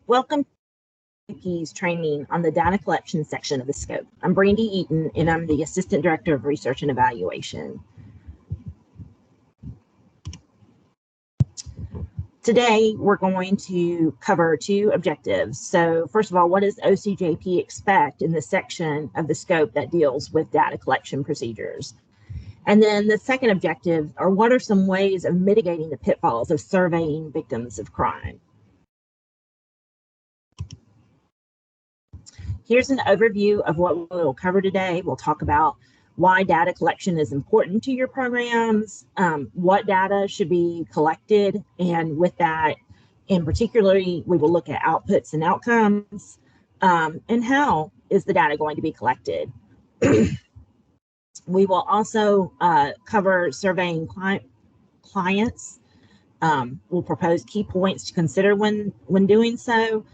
Welcome to OCJP's training on the data collection section of the scope. I'm Brandy Eaton, and I'm the Assistant Director of Research and Evaluation. Today, we're going to cover two objectives. So first of all, what does OCJP expect in the section of the scope that deals with data collection procedures? And then the second objective are what are some ways of mitigating the pitfalls of surveying victims of crime? Here's an overview of what we'll cover today. We'll talk about why data collection is important to your programs, what data should be collected, and with that, in particularly, we will look at outputs and outcomes, and how is the data going to be collected. We will also cover surveying clients. We'll propose key points to consider when doing so.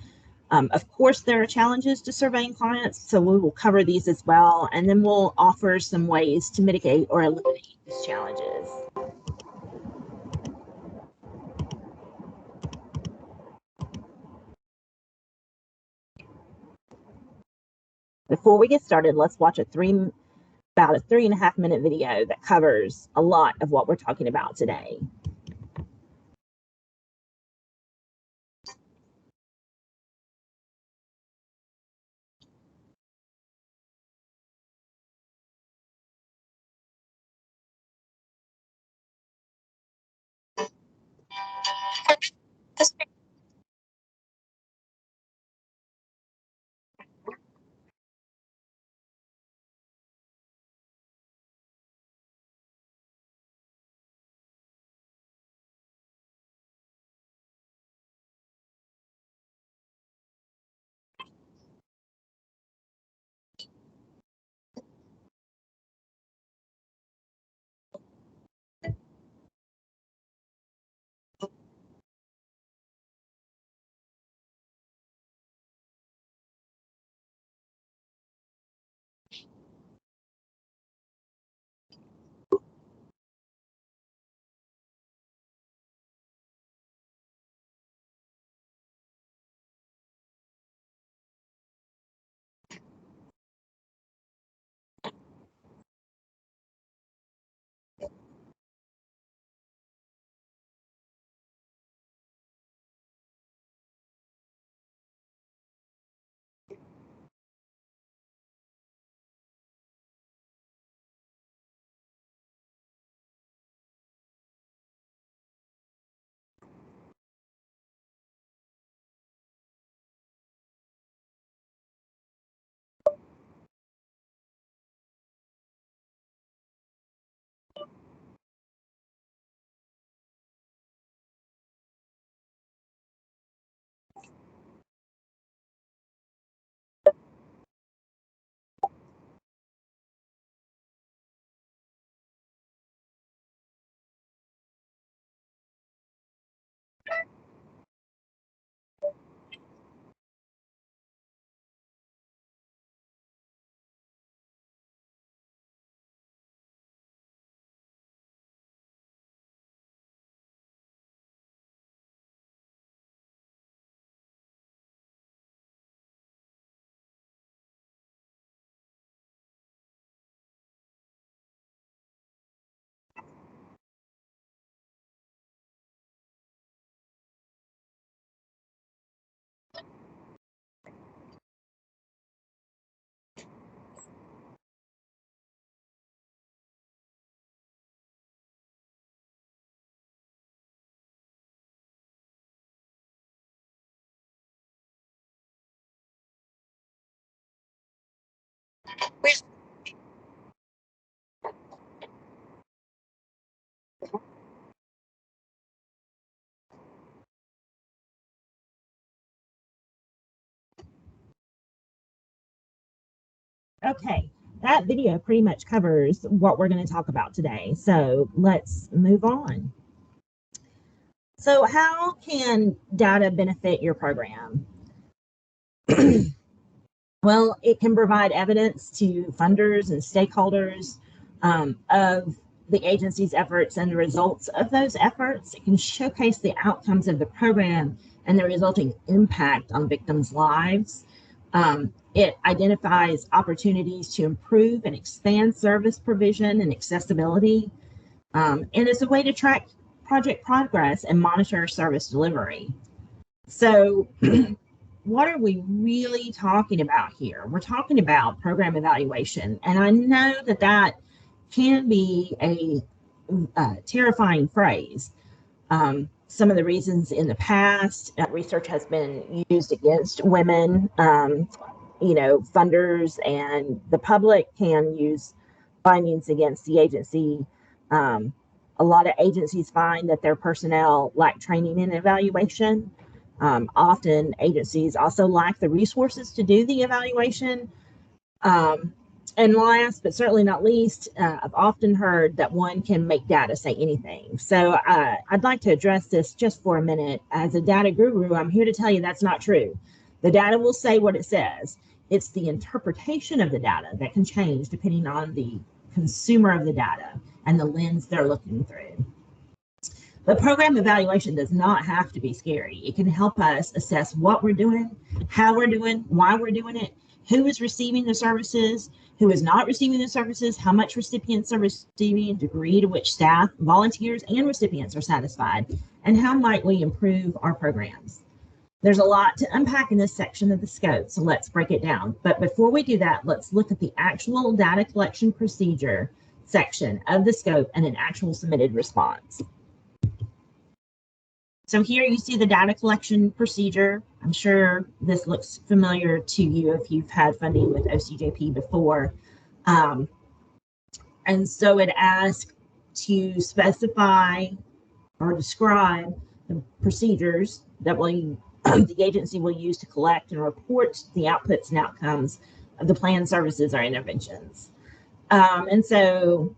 Of course, there are challenges to surveying clients, so we will cover these as well, and then we'll offer some ways to mitigate or eliminate these challenges. Before we get started, let's watch about a 3.5-minute video that covers a lot of what we're talking about today. Okay, that video pretty much covers what we're going to talk about today. So let's move on. So how can data benefit your program? Well, it can provide evidence to funders and stakeholders of the agency's efforts and the results of those efforts. It can showcase the outcomes of the program and the resulting impact on victims' lives. It identifies opportunities to improve and expand service provision and accessibility. And it's a way to track project progress and monitor service delivery. So what are we really talking about here? We're talking about program evaluation. And I know that that can be a terrifying phrase. Some of the reasons in the past, research has been used against women. Funders and the public can use findings against the agency. A lot of agencies find that their personnel lack training and evaluation. Often agencies also lack the resources to do the evaluation. And last, but certainly not least, I've often heard that one can make data say anything. So I'd like to address this just for a minute. As a data guru, I'm here to tell you that's not true. The data will say what it says. It's the interpretation of the data that can change depending on the consumer of the data and the lens they're looking through. But program evaluation does not have to be scary. It can help us assess what we're doing, how we're doing, why we're doing it, who is receiving the services, who is not receiving the services, how much recipients are receiving, degree to which staff, volunteers, and recipients are satisfied, and how might we improve our programs. There's a lot to unpack in this section of the scope, so let's break it down. But before we do that, let's look at the actual data collection procedure section of the scope and an actual submitted response. So here you see the data collection procedure. I'm sure this looks familiar to you if you've had funding with OCJP before. And so it asks to specify or describe the procedures that the agency will use to collect and report the outputs and outcomes of the planned services or interventions. And so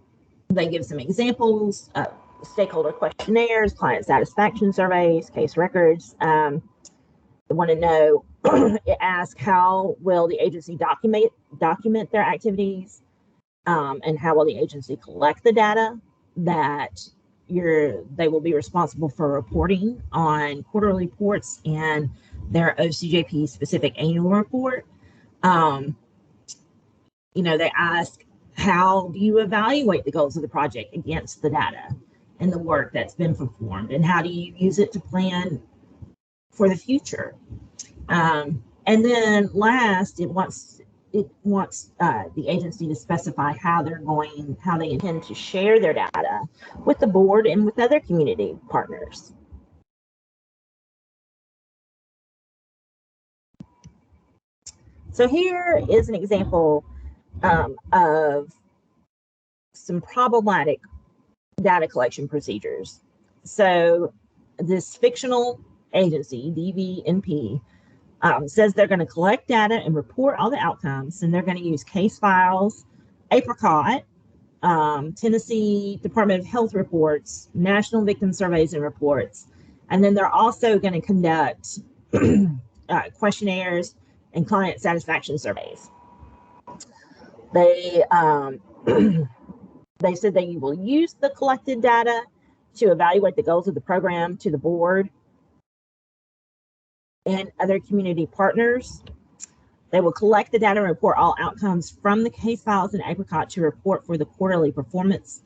they give some examples of stakeholder questionnaires, client satisfaction surveys, case records. They want to know, it asks how will the agency document their activities, and how will the agency collect the data that they will be responsible for reporting on quarterly reports and their OCJP specific annual report. They ask, how do you evaluate the goals of the project against the data and the work that's been performed, and how do you use it to plan for the future? And then last, it wants the agency to specify how they intend to share their data with the board and with other community partners. So here is an example of some problematic data collection procedures. So this fictional agency, DVNP, says they're going to collect data and report all the outcomes, and they're going to use case files, Apricot, Tennessee Department of Health reports, national victim surveys and reports, and then they're also going to conduct questionnaires and client satisfaction surveys. They they said they will use the collected data to evaluate the goals of the program to the board and other community partners. They will collect the data and report all outcomes from the case files in Apricot to report for the quarterly performance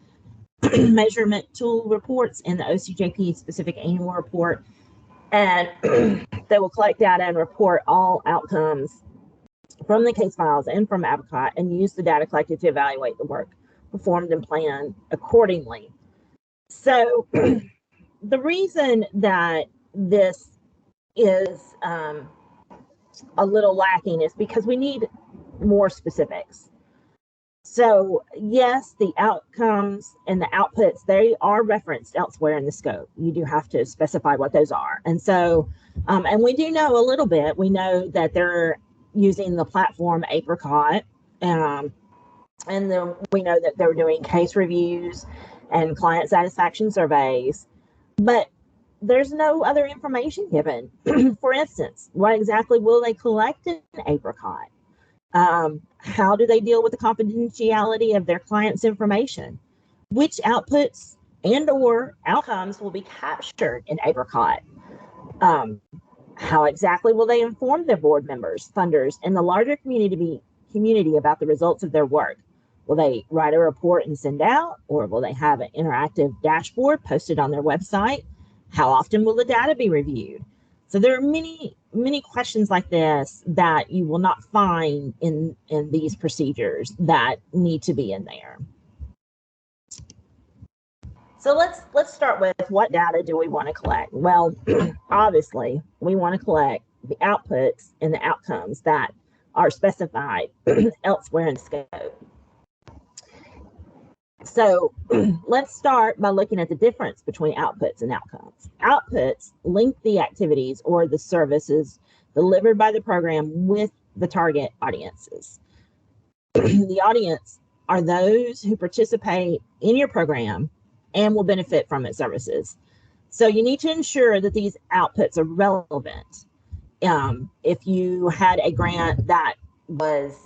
measurement tool reports in the OCJP specific annual report. And they will collect data and report all outcomes from the case files and from Apricot and use the data collected to evaluate the work performed and planned accordingly. So the reason that this is a little lacking is because we need more specifics. So yes, the outcomes and the outputs, they are referenced elsewhere in the scope. You do have to specify what those are. And so, and we do know a little bit. We know that they're using the platform Apricot, and then we know that they're doing case reviews and client satisfaction surveys, but there's no other information given. For instance, what exactly will they collect in Apricot? How do they deal with the confidentiality of their clients' information? Which outputs and or outcomes will be captured in Apricot? How exactly will they inform their board members, funders, and the larger community about the results of their work? Will they write a report and send out, or will they have an interactive dashboard posted on their website? How often will the data be reviewed? So there are many questions like this that you will not find in these procedures that need to be in there. So let's start with, what data do we want to collect? Well, obviously, we want to collect the outputs and the outcomes that are specified elsewhere in scope. So let's start by looking at the difference between outputs and outcomes. Outputs link the activities or the services delivered by the program with the target audiences. The audience are those who participate in your program and will benefit from its services. So you need to ensure that these outputs are relevant. If you had a grant that was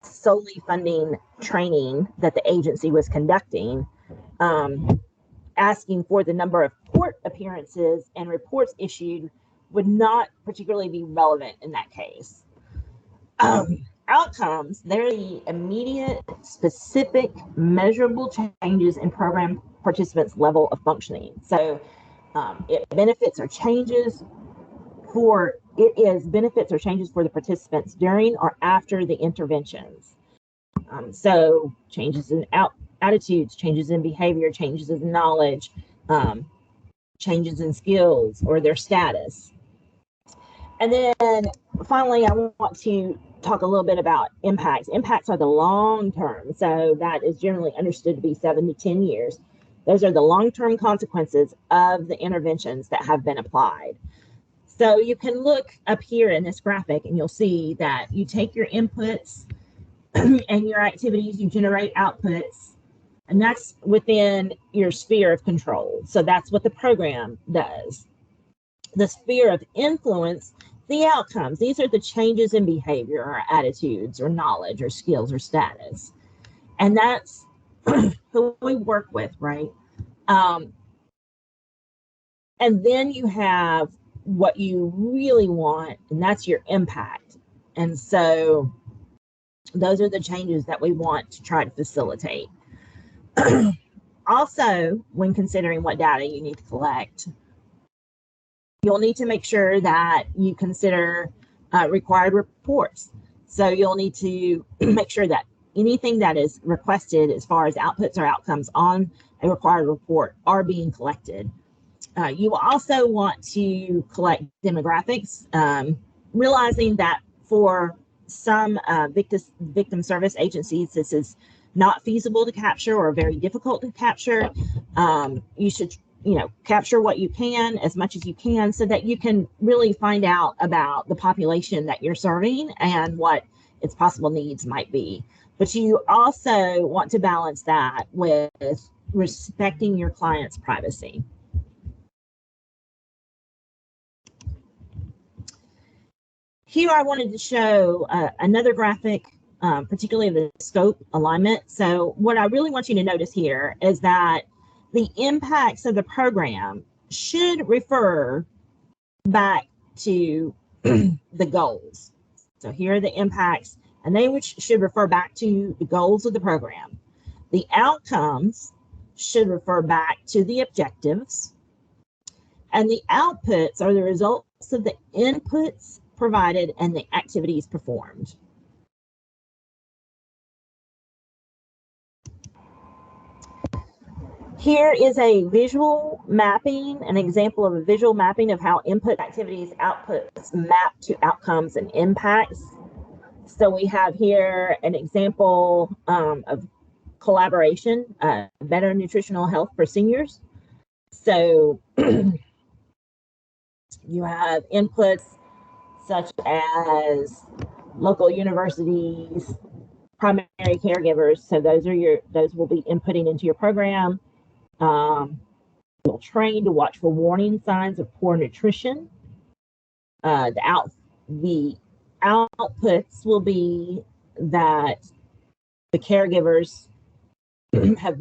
solely funding training that the agency was conducting, asking for the number of court appearances and reports issued would not particularly be relevant in that case. Outcomes, they're the immediate, specific, measurable changes in program participants' level of functioning. So it is benefits or changes for the participants during or after the interventions. So changes in attitudes, changes in behavior, changes in knowledge, changes in skills or their status. And then finally, I want to talk a little bit about impacts. Impacts are the long term. So that is generally understood to be 7 to 10 years. Those are the long-term consequences of the interventions that have been applied. So you can look up here in this graphic and you'll see that you take your inputs and your activities, you generate outputs, and that's within your sphere of control. So that's what the program does. The sphere of influence, the outcomes, these are the changes in behavior or attitudes or knowledge or skills or status. And that's who we work with, right? And then you have what you really want, and that's your impact. And so those are the changes that we want to try to facilitate. Also, when considering what data you need to collect, you'll need to make sure that you consider required reports. So you'll need to make sure that anything that is requested as far as outputs or outcomes on a required report are being collected. You will also want to collect demographics, realizing that for some victim service agencies, this is not feasible to capture or very difficult to capture. You should, capture what you can, as much as you can, so that you can really find out about the population that you're serving and what its possible needs might be. But you also want to balance that with respecting your client's privacy. Here I wanted to show another graphic, particularly the scope alignment. So what I really want you to notice here is that the impacts of the program should refer back to the goals. So here are the impacts, and they should refer back to the goals of the program. The outcomes should refer back to the objectives, and the outputs are the results of the inputs provided and the activities performed. Here is a visual mapping, an example of a visual mapping of how input activities outputs map to outcomes and impacts. So we have here an example of collaboration, better nutritional health for seniors. So you have inputs such as local universities, primary caregivers. So those will be inputting into your program. You'll train to watch for warning signs of poor nutrition. The outputs will be that the caregivers have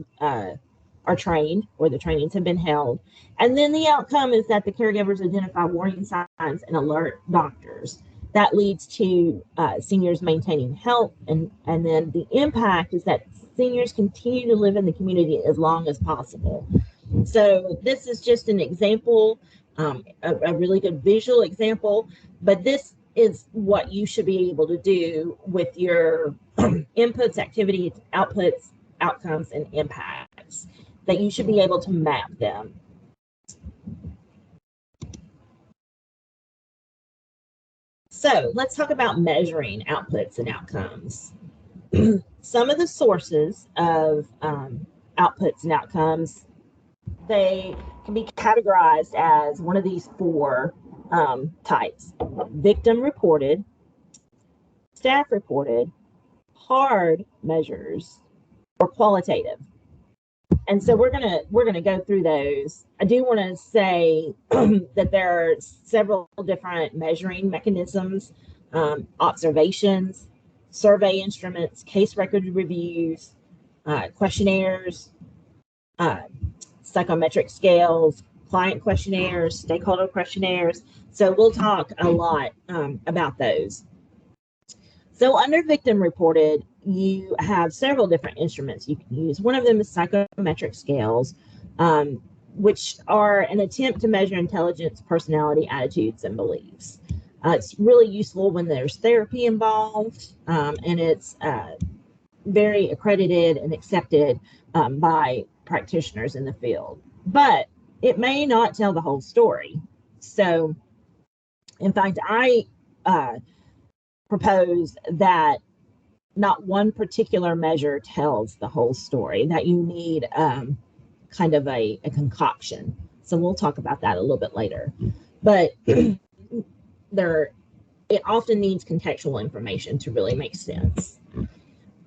are trained, or the trainings have been held. And then the outcome is that the caregivers identify warning signs and alert doctors. That leads to seniors maintaining health, and then the impact is that seniors continue to live in the community as long as possible. So this is just an example, a really good visual example, but this is what you should be able to do with your inputs, activities, outputs, outcomes, and impacts, that you should be able to map them. So let's talk about measuring outputs and outcomes. Some of the sources of outputs and outcomes, they can be categorized as one of these four types: victim reported, staff reported, hard measures, or qualitative. And so we're gonna go through those. I do want to say that there are several different measuring mechanisms: observations, survey instruments, case record reviews, questionnaires, psychometric scales, client questionnaires, stakeholder questionnaires. So we'll talk a lot about those. So under victim reported, you have several different instruments you can use. One of them is psychometric scales, which are an attempt to measure intelligence, personality, attitudes, and beliefs. It's really useful when there's therapy involved, and it's very accredited and accepted by practitioners in the field. But it may not tell the whole story. So, in fact, I propose that not one particular measure tells the whole story, that you need kind of a concoction. So we'll talk about that a little bit later. But it often needs contextual information to really make sense.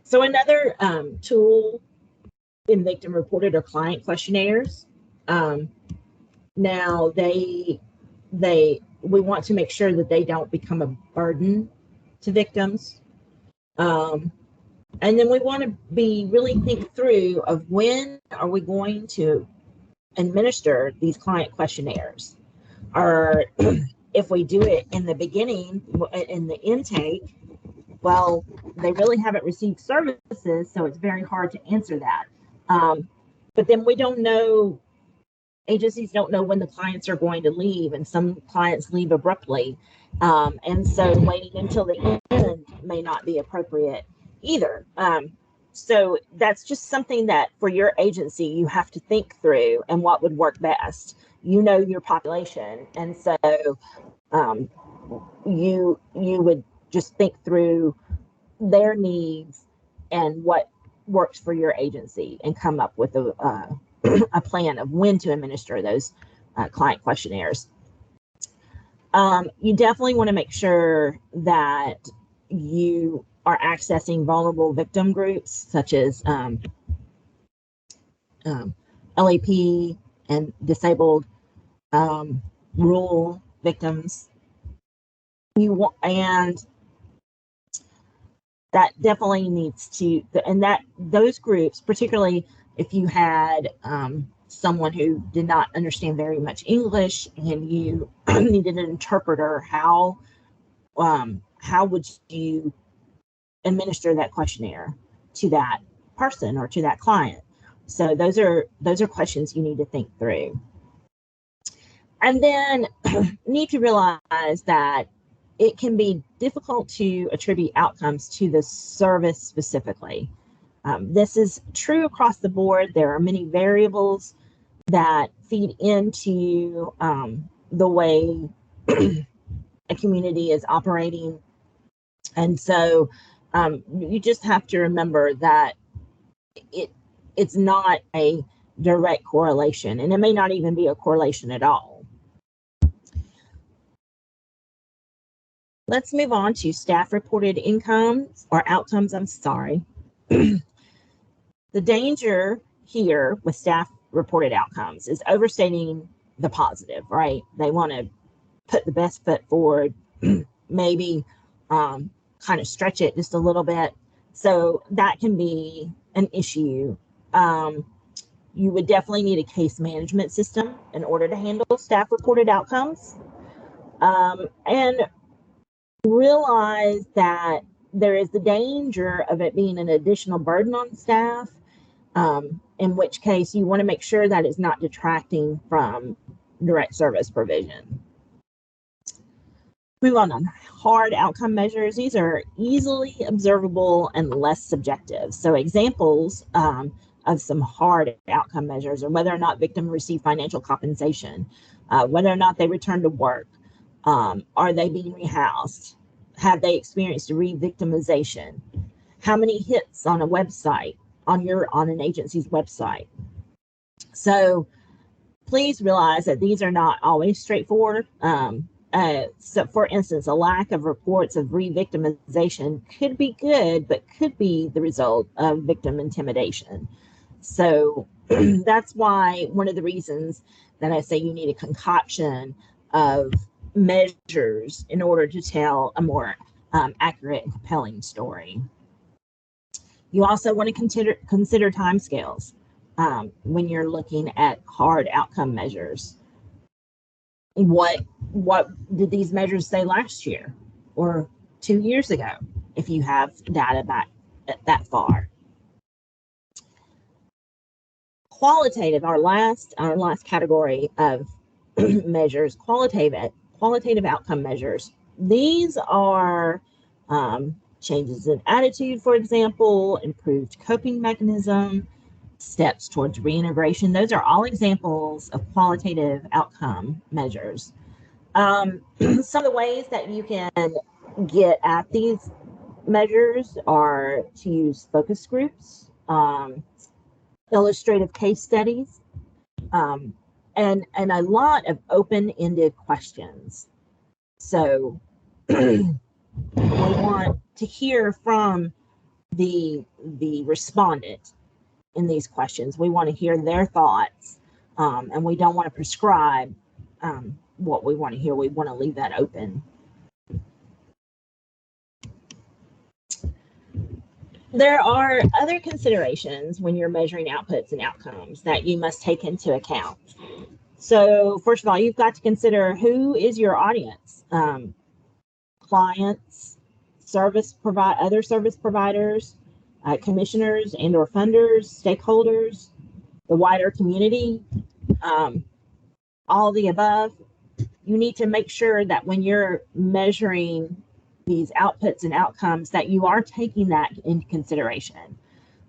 So another tool in victim reported are client questionnaires. Now we want to make sure that they don't become a burden to victims. And then we want to really think through of when are we going to administer these client questionnaires, or if we do it in the beginning, in the intake, well, they really haven't received services, so it's very hard to answer that. But then we don't know, agencies don't know when the clients are going to leave, and some clients leave abruptly. And so waiting until the end may not be appropriate either. So that's just something that for your agency, you have to think through and what would work best. You know your population, and so you would just think through their needs and what works for your agency and come up with a plan of when to administer those client questionnaires. You definitely want to make sure that you are accessing vulnerable victim groups, such as LAP and disabled rural victims. And that definitely needs to, and that those groups, particularly if you had someone who did not understand very much English and you needed an interpreter, how would you administer that questionnaire to that person or to that client? So those are questions you need to think through. And then need to realize that it can be difficult to attribute outcomes to the service specifically. This is true across the board. There are many variables that feed into the way a community is operating. And so you just have to remember that it's not a direct correlation, and it may not even be a correlation at all. Let's move on to staff reported incomes or outcomes, I'm sorry. The danger here with staff reported outcomes is overstating the positive, right? They want to put the best foot forward, maybe kind of stretch it just a little bit. So that can be an issue You would definitely need a case management system in order to handle staff reported outcomes. And realize that there is the danger of it being an additional burden on staff, in which case you want to make sure that it's not detracting from direct service provision. Move on hard outcome measures. These are easily observable and less subjective. So examples of some hard outcome measures are whether or not victim received financial compensation, whether or not they return to work, are they being rehoused, have they experienced re-victimization, how many hits on a website, on an agency's website. So please realize that these are not always straightforward. So for instance, a lack of reports of re-victimization could be good, but could be the result of victim intimidation. So that's why one of the reasons that I say you need a concoction of measures in order to tell a more accurate and compelling story. You also want to consider timescales when you're looking at hard outcome measures. What did these measures say last year or 2 years ago, if you have data back that far? Qualitative, our last category of measures, qualitative outcome measures. These are changes in attitude, for example, improved coping mechanism, steps towards reintegration. Those are all examples of qualitative outcome measures. Some of the ways that you can get at these measures are to use focus groups, illustrative case studies, and a lot of open-ended questions. So we want to hear from the respondent in these questions. We want to hear their thoughts, and we don't want to prescribe what we want to hear. We want to leave that open. There are other considerations when you're measuring outputs and outcomes that you must take into account. So first of all, you've got to consider who is your audience. Clients, other service providers, commissioners and or funders, stakeholders, the wider community, all of the above. You need to make sure that when you're measuring these outputs and outcomes that you are taking that into consideration.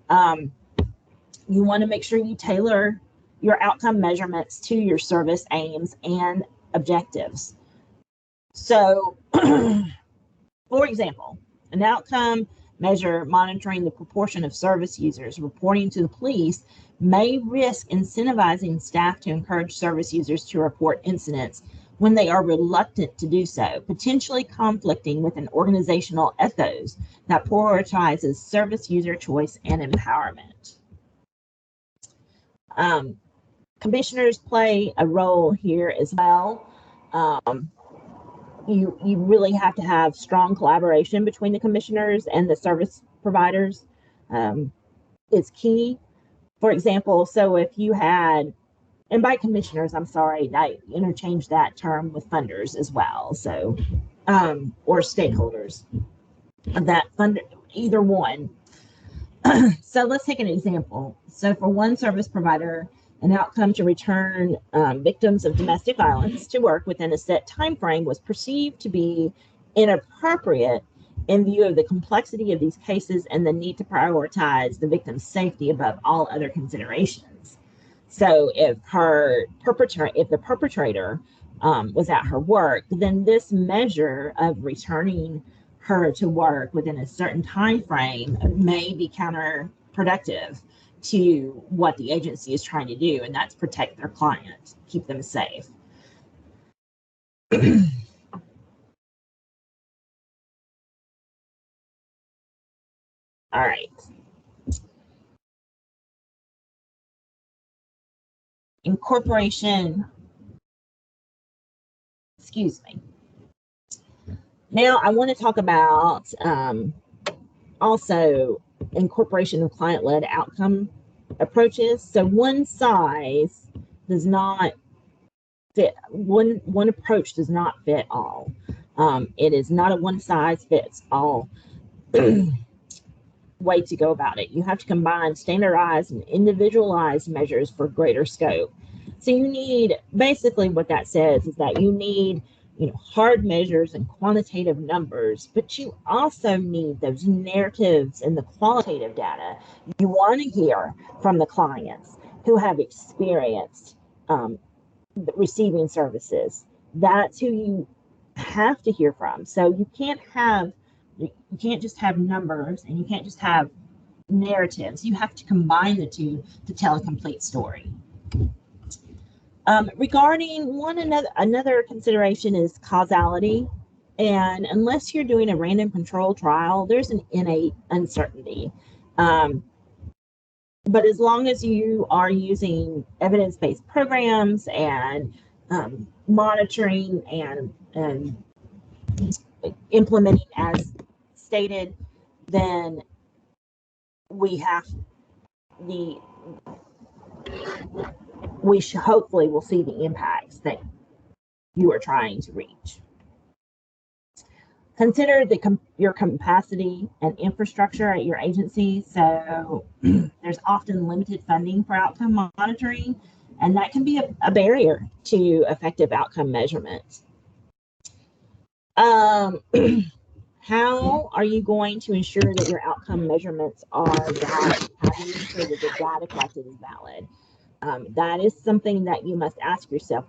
You want to make sure you tailor your outcome measurements to your service aims and objectives. So, for example, an outcome measure monitoring the proportion of service users reporting to the police may risk incentivizing staff to encourage service users to report incidents when they are reluctant to do so, potentially conflicting with an organizational ethos that prioritizes service user choice and empowerment. Commissioners play a role here as well. You really have to have strong collaboration between the commissioners and the service providers. It's key. For example, so if you had, and by commissioners, I'm sorry, I interchange that term with funders as well. So, or stakeholders, that fund, either one. So let's take an example. So for one service provider, an outcome to return victims of domestic violence to work within a set time frame was perceived to be inappropriate in view of the complexity of these cases and the need to prioritize the victim's safety above all other considerations. So if the perpetrator was at her work, then this measure of returning her to work within a certain time frame may be counterproductive to what the agency is trying to do, and that's protect their client, keep them safe. All right. Incorporation, excuse me. Now I want to talk about also incorporation of client-led outcome approaches. So one size does not fit, one approach does not fit all. It is not a one size fits all way to go about it. You have to combine standardized and individualized measures for greater scope. So you need, basically what that says is that you need, hard measures and quantitative numbers, but you also need those narratives and the qualitative data. You want to hear from the clients who have experienced receiving services. That's who you have to hear from. So you can't just have numbers, and you can't just have narratives. You have to combine the two to tell a complete story. Regarding another consideration is causality. And unless you're doing a random control trial, there's an innate uncertainty. But as long as you are using evidence-based programs and monitoring and implementing as stated, then we hopefully will see the impacts that you are trying to reach. Consider your capacity and infrastructure at your agency. So there's often limited funding for outcome monitoring, and that can be a barrier to effective outcome measurement. How are you going to ensure that your outcome measurements are valid? How do you ensure that the data collected is valid? That is something that you must ask yourself.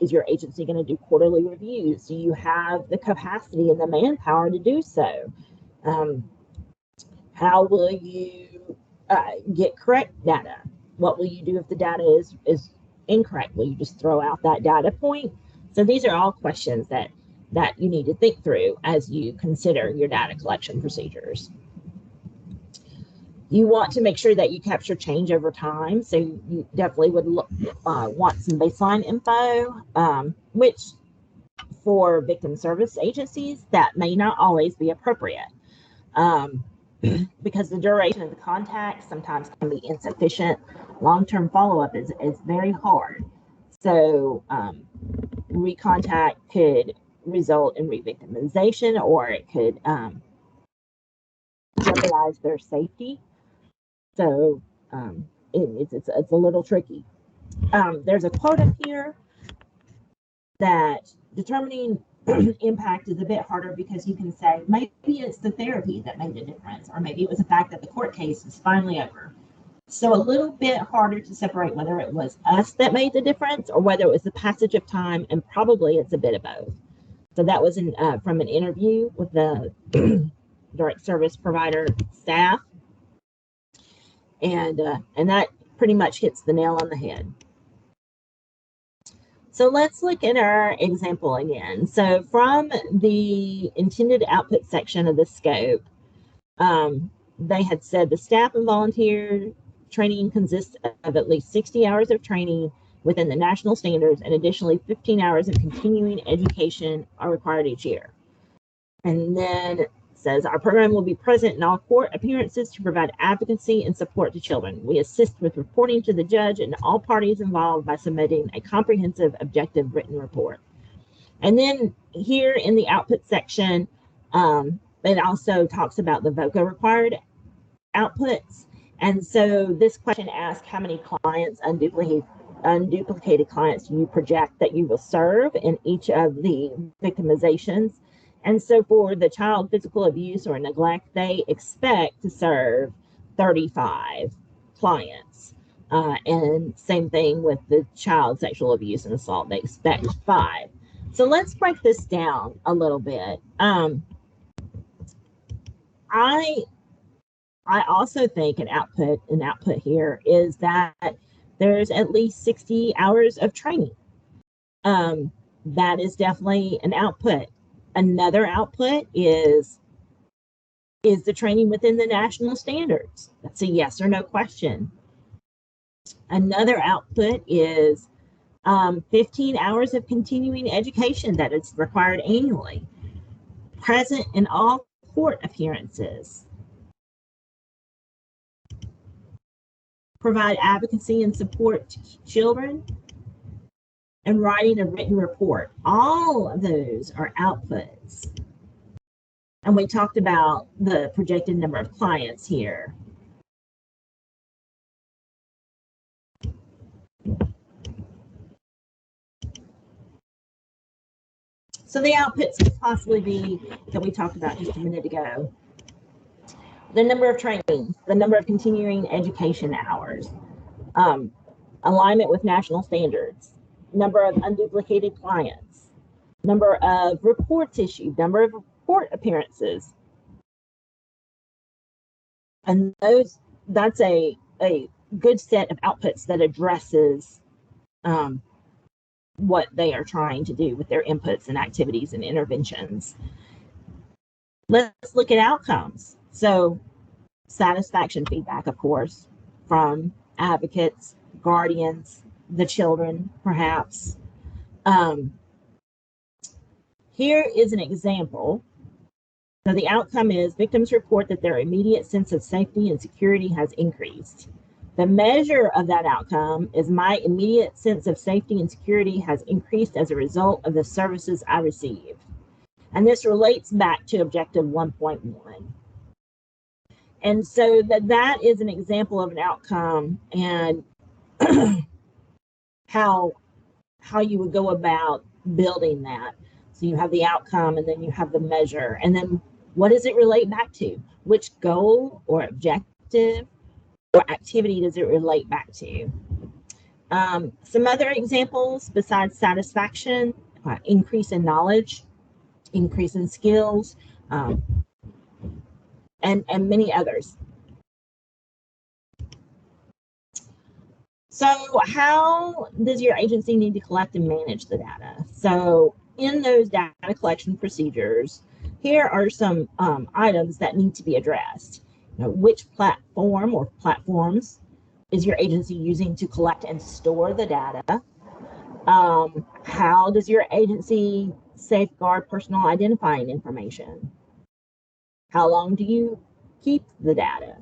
Is your agency going to do quarterly reviews? Do you have the capacity and the manpower to do so? How will you get correct data? What will you do if the data is incorrect? Will you just throw out that data point? So these are all questions that you need to think through as you consider your data collection procedures. You want to make sure that you capture change over time. So you definitely would want some baseline info, which for victim service agencies, that may not always be appropriate because the duration of the contact sometimes can be insufficient. Long-term follow-up is very hard. So recontact could result in re-victimization, or it could jeopardize their safety. So it's a little tricky. There's a quote up here that determining impact is a bit harder because you can say maybe it's the therapy that made the difference, or maybe it was the fact that the court case is finally over. So a little bit harder to separate whether it was us that made the difference or whether it was the passage of time, and probably it's a bit of both. So that was from an interview with the direct service provider staff. And that pretty much hits the nail on the head. So let's look at our example again. So from the intended output section of the scope, they had said the staff and volunteer training consists of at least 60 hours of training within the national standards, and additionally 15 hours of continuing education are required each year. And then says our program will be present in all court appearances to provide advocacy and support to children. We assist with reporting to the judge and all parties involved by submitting a comprehensive, objective written report. And then here in the output section, it also talks about the VOCA required outputs. And so this question asks how many clients, unduplicated clients, do you project that you will serve in each of the victimizations? And so for the child physical abuse or neglect, they expect to serve 35 clients. And same thing with the child sexual abuse and assault, they expect 5. So let's break this down a little bit. I also think an output here is that there's at least 60 hours of training. That is definitely an output. Another output is the training within the national standards. That's a yes or no question. Another output is 15 hours of continuing education that is required annually. Present in all court appearances. provide advocacy and support to children, and writing a written report. All of those are outputs. And we talked about the projected number of clients here. So the outputs could possibly be that we talked about just a minute ago. The number of trainings, the number of continuing education hours, alignment with national standards, number of unduplicated clients, number of reports issued, number of report appearances. And that's a good set of outputs that addresses what they are trying to do with their inputs and activities and interventions. Let's look at outcomes. So satisfaction feedback, of course, from advocates, guardians, the children, perhaps. Here is an example. So the outcome is victims report that their immediate sense of safety and security has increased. The measure of that outcome is my immediate sense of safety and security has increased as a result of the services I received. And this relates back to objective 1.1. And so that is an example of an outcome and how you would go about building that. So you have the outcome and then you have the measure. And then what does it relate back to? Which goal or objective or activity does it relate back to? Some other examples besides satisfaction, increase in knowledge, increase in skills, and many others. So how does your agency need to collect and manage the data? So in those data collection procedures, here are some items that need to be addressed. Which platform or platforms is your agency using to collect and store the data? How does your agency safeguard personal identifying information? How long do you keep the data?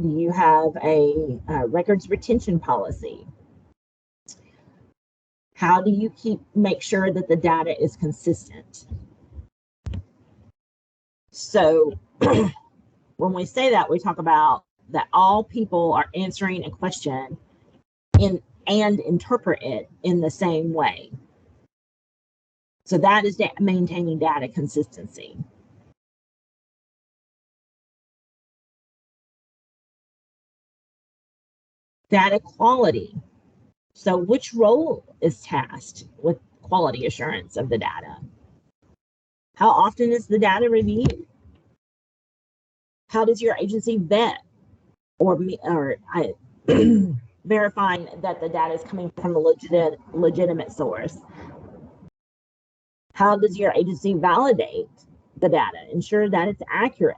Do you have a records retention policy? How do you make sure that the data is consistent? So when we say that, we talk about that all people are answering a question and interpret it in the same way. So that is maintaining data consistency. Data quality. So which role is tasked with quality assurance of the data? How often is the data reviewed? How does your agency vet or verifying that the data is coming from a legitimate source? How does your agency validate the data, ensure that it's accurate?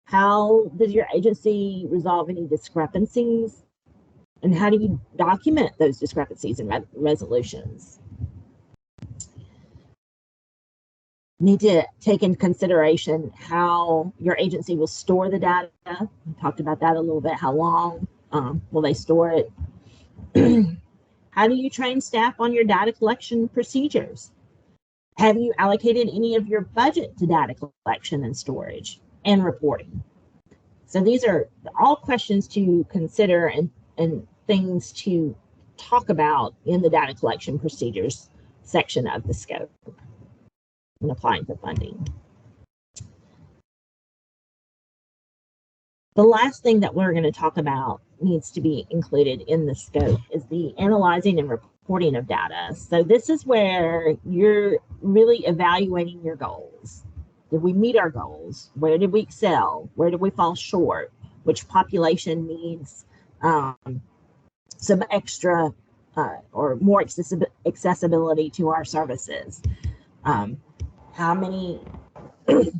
How does your agency resolve any discrepancies? And how do you document those discrepancies and resolutions? Need to take into consideration how your agency will store the data. We talked about that a little bit. How long will they store it? How do you train staff on your data collection procedures? Have you allocated any of your budget to data collection and storage and reporting? So these are all questions to consider and things to talk about in the data collection procedures section of the scope when applying for funding. The last thing that we're going to talk about needs to be included in the scope is the analyzing and reporting of data. So this is where you're really evaluating your goals. Did we meet our goals? Where did we excel? Where did we fall short? Which population needs some extra or more accessibility to our services? How many did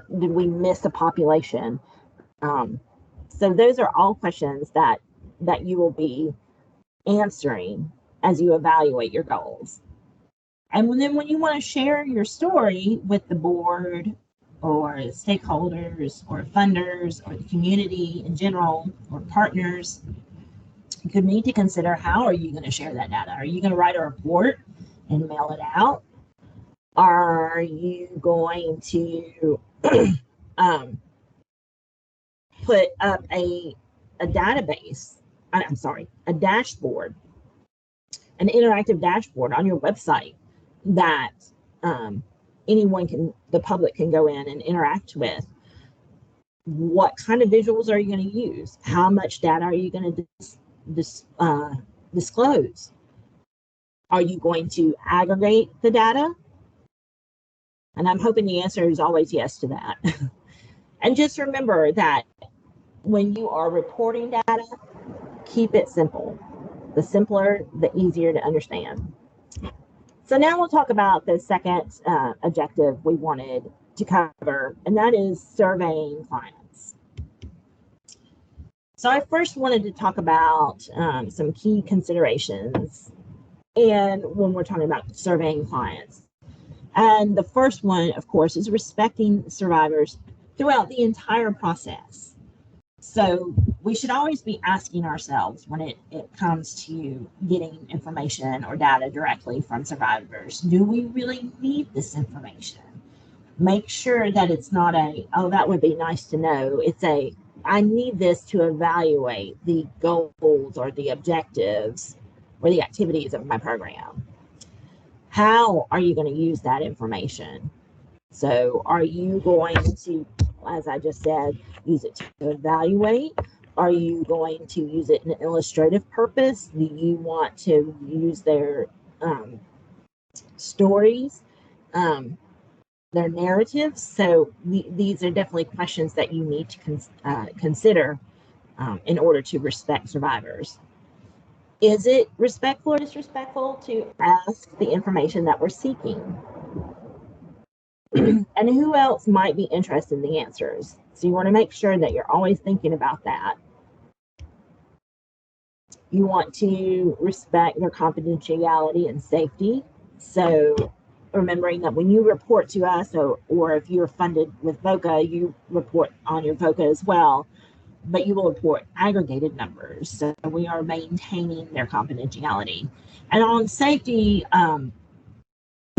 we miss a population? So those are all questions that you will be answering as you evaluate your goals. And then when you want to share your story with the board or stakeholders or funders or the community in general or partners, you could need to consider, how are you going to share that data? Are you going to write a report and mail it out? Are you going to put up a database, I'm sorry, a dashboard, an interactive dashboard on your website that the public can go in and interact with? What kind of visuals are you going to use? How much data are you going to disclose? Are you going to aggregate the data? And I'm hoping the answer is always yes to that. And just remember that when you are reporting data, keep it simple. The simpler, the easier to understand. So now we'll talk about the second objective we wanted to cover, and that is surveying clients. So I first wanted to talk about some key considerations and when we're talking about surveying clients. And the first one, of course, is respecting survivors throughout the entire process. So we should always be asking ourselves when it comes to getting information or data directly from survivors, do we really need this information? Make sure that it's not a, oh, that would be nice to know. It's a, I need this to evaluate the goals or the objectives or the activities of my program. How are you going to use that information? So are you going to, as I just said, use it to evaluate? Are you going to use it in an illustrative purpose? Do you want to use their stories, their narratives? So these are definitely questions that you need to consider in order to respect survivors. Is it respectful or disrespectful to ask the information that we're seeking? And who else might be interested in the answers? So you want to make sure that you're always thinking about that. You want to respect their confidentiality and safety. So remembering that when you report to us, or if you're funded with VOCA, you report on your VOCA as well, but you will report aggregated numbers. So we are maintaining their confidentiality. And on safety,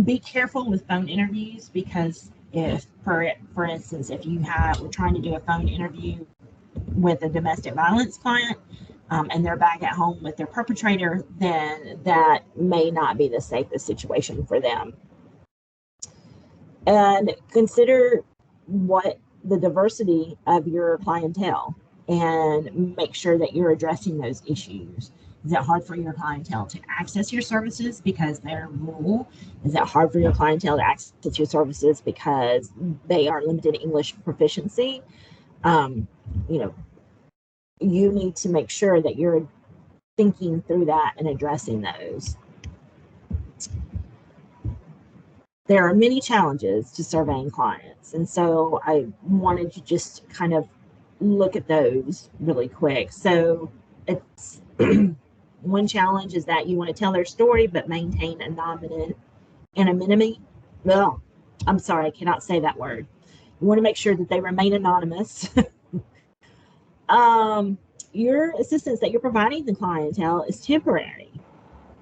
be careful with phone interviews, because if, for instance, if we're trying to do a phone interview with a domestic violence client and they're back at home with their perpetrator, then that may not be the safest situation for them. And consider what the diversity of your clientele and make sure that you're addressing those issues. Is it hard for your clientele to access your services because they're rural? Is it hard for your clientele to access your services because they are limited English proficiency? You need to make sure that you're thinking through that and addressing those. There are many challenges to surveying clients, and so I wanted to just kind of look at those really quick. So it's one challenge is that you want to tell their story but maintain anonymity. Well, I'm sorry, I cannot say that word. You want to make sure that they remain anonymous. Your assistance that you're providing the clientele is temporary,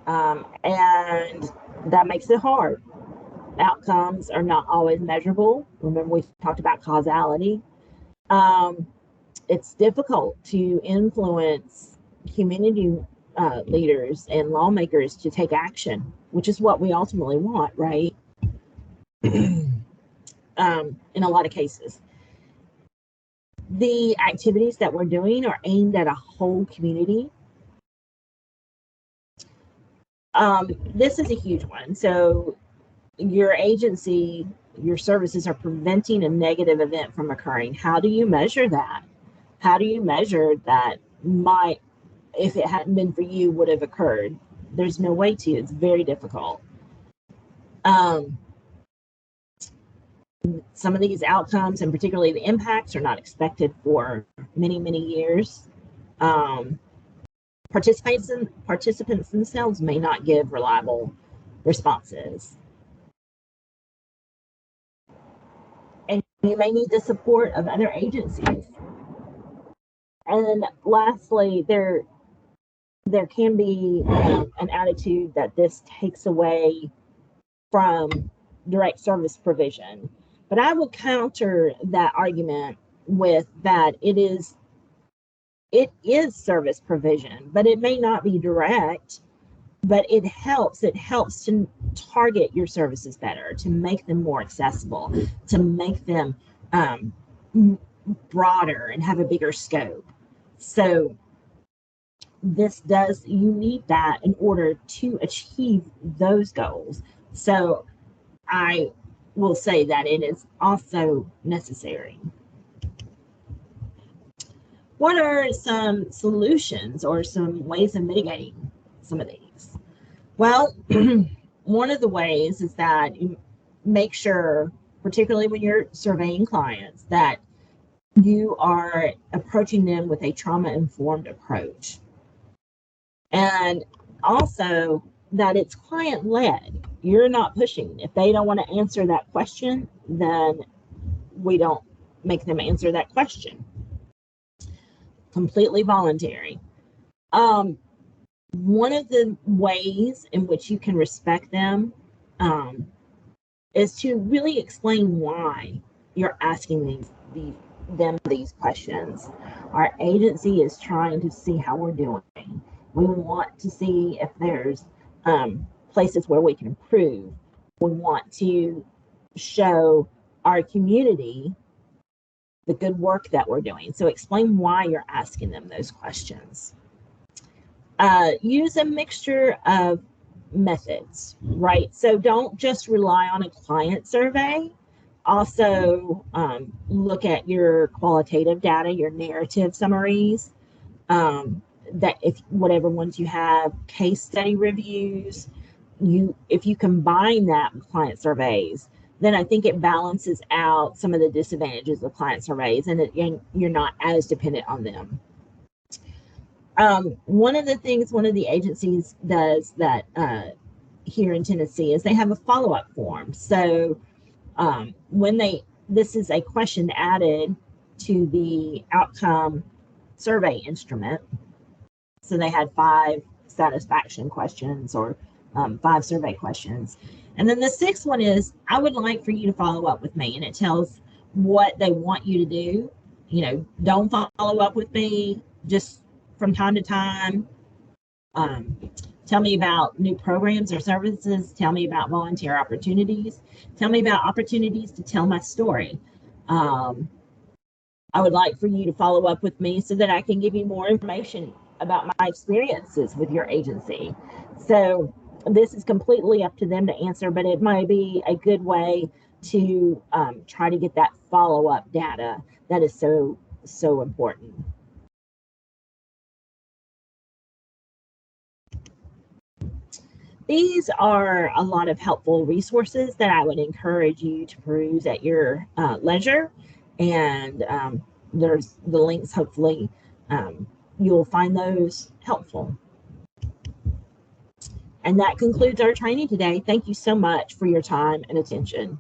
and that makes it hard. Outcomes are not always measurable. Remember, we talked about causality. It's difficult to influence community leaders and lawmakers to take action, which is what we ultimately want, right? In a lot of cases. The activities that we're doing are aimed at a whole community. This is a huge one. So your agency, your services are preventing a negative event from occurring. How do you measure that? How do you measure that if it hadn't been for you, would have occurred? There's no way to. It's very difficult. Some of these outcomes, and particularly the impacts, are not expected for many, many years. Participants themselves may not give reliable responses. And You may need the support of other agencies. And lastly, there can be an attitude that this takes away from direct service provision. But I will counter that argument with that it is service provision, but it may not be direct, but it helps to target your services better, to make them more accessible, to make them broader and have a bigger scope. So you need that in order to achieve those goals. So I will say that it is also necessary. What are some solutions or some ways of mitigating some of these? Well, one of the ways is that you make sure, particularly when you're surveying clients, that you are approaching them with a trauma-informed approach. And also that it's client-led. You're not pushing. If they don't want to answer that question, then we don't make them answer that question. Completely voluntary. One of the ways in which you can respect them is to really explain why you're asking these questions. Our agency is trying to see how we're doing. We want to see if there's places where we can improve. We want to show our community the good work that we're doing. So explain why you're asking them those questions. Use a mixture of methods, right? So don't just rely on a client survey. Also look at your qualitative data, your narrative summaries, that if whatever ones you have, case study reviews, if you combine that with client surveys, then I think it balances out some of the disadvantages of client surveys, and you're not as dependent on them. One of the agencies does that here in Tennessee is they have a follow-up form. So this is a question added to the outcome survey instrument. So they had 5 satisfaction questions or 5 survey questions. And then the 6th one is, I would like for you to follow up with me. And it tells what they want you to do. Don't follow up with me just from time to time. Tell me about new programs or services. Tell me about volunteer opportunities. Tell me about opportunities to tell my story. I would like for you to follow up with me so that I can give you more information about my experiences with your agency. So this is completely up to them to answer, but it might be a good way to try to get that follow-up data that is so important. These are a lot of helpful resources that I would encourage you to peruse at your leisure. And there's the links, hopefully you'll find those helpful. And that concludes our training today. Thank you so much for your time and attention.